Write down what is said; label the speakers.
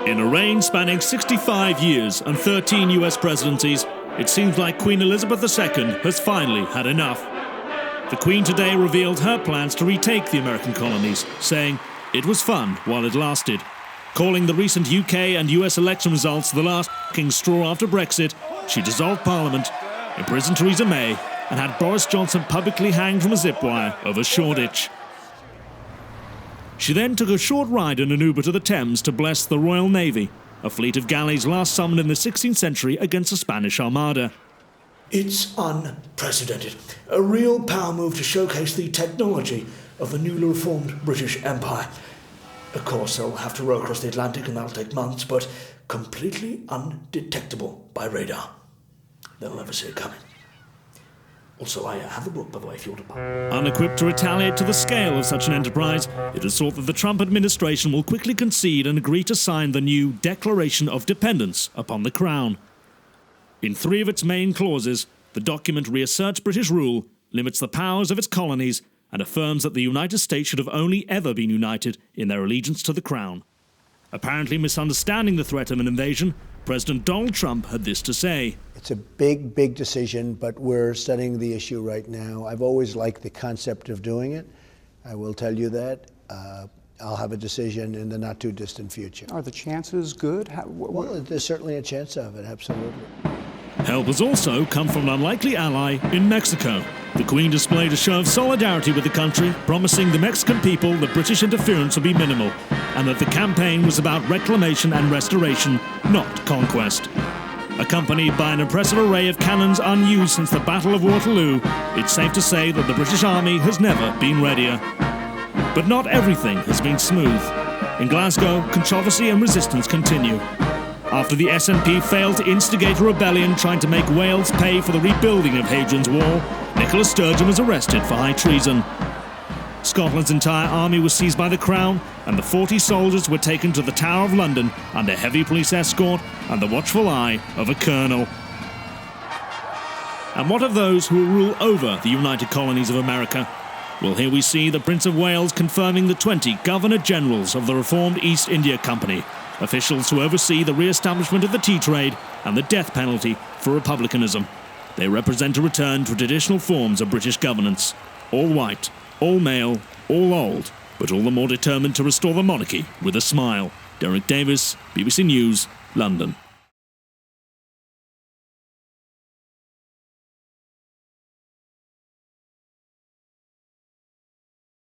Speaker 1: In a reign spanning 65 years and 13 US presidencies, it seems like Queen Elizabeth II has finally had enough. The Queen today revealed her plans to retake the American colonies, saying it was fun while it lasted. Calling the recent UK and US election results the last f***ing straw after Brexit, she dissolved Parliament, imprisoned Theresa May, and had Boris Johnson publicly hanged from a zip wire over Shoreditch. She then took a short ride in an Uber to the Thames to bless the Royal Navy, a fleet of galleys last summoned in the 16th century against the Spanish Armada.
Speaker 2: It's unprecedented. A real power move to showcase the technology of the newly reformed British Empire. Of course, they'll have to row across the Atlantic and that'll take months, but completely undetectable by radar. They'll never see it coming. Also, I have the book, by the way, if you want to buy it.
Speaker 1: Unequipped to retaliate to the scale of such an enterprise, it is thought that the Trump administration will quickly concede and agree to sign the new Declaration of Dependence upon the Crown. In 3 of its main clauses, the document reasserts British rule, limits the powers of its colonies, and affirms that the United States should have only ever been united in their allegiance to the Crown. Apparently misunderstanding the threat of an invasion, President Donald Trump had this to say.
Speaker 3: It's a big, big decision, but we're studying the issue right now. I've always liked the concept of doing it. I will tell you that. I'll have a decision in the not-too-distant future.
Speaker 4: Are the chances good?
Speaker 3: Well, there's certainly a chance of it, absolutely.
Speaker 1: Help has also come from an unlikely ally in Mexico. The Queen displayed a show of solidarity with the country, promising the Mexican people that British interference would be minimal, and that the campaign was about reclamation and restoration, not conquest. Accompanied by an impressive array of cannons unused since the Battle of Waterloo, it's safe to say that the British Army has never been readier. But not everything has been smooth. In Glasgow, controversy and resistance continue. After the SNP failed to instigate a rebellion trying to make Wales pay for the rebuilding of Hadrian's Wall, Nicola Sturgeon was arrested for high treason. Scotland's entire army was seized by the Crown, and the 40 soldiers were taken to the Tower of London under heavy police escort and the watchful eye of a colonel. And what of those who will rule over the United Colonies of America? Well, here we see the Prince of Wales confirming the 20 Governor-Generals of the reformed East India Company, officials who oversee the re-establishment of the tea trade and the death penalty for republicanism. They represent a return to traditional forms of British governance. All white, all male, all old, but all the more determined to restore the monarchy with a smile. Derek Davis, BBC News, London.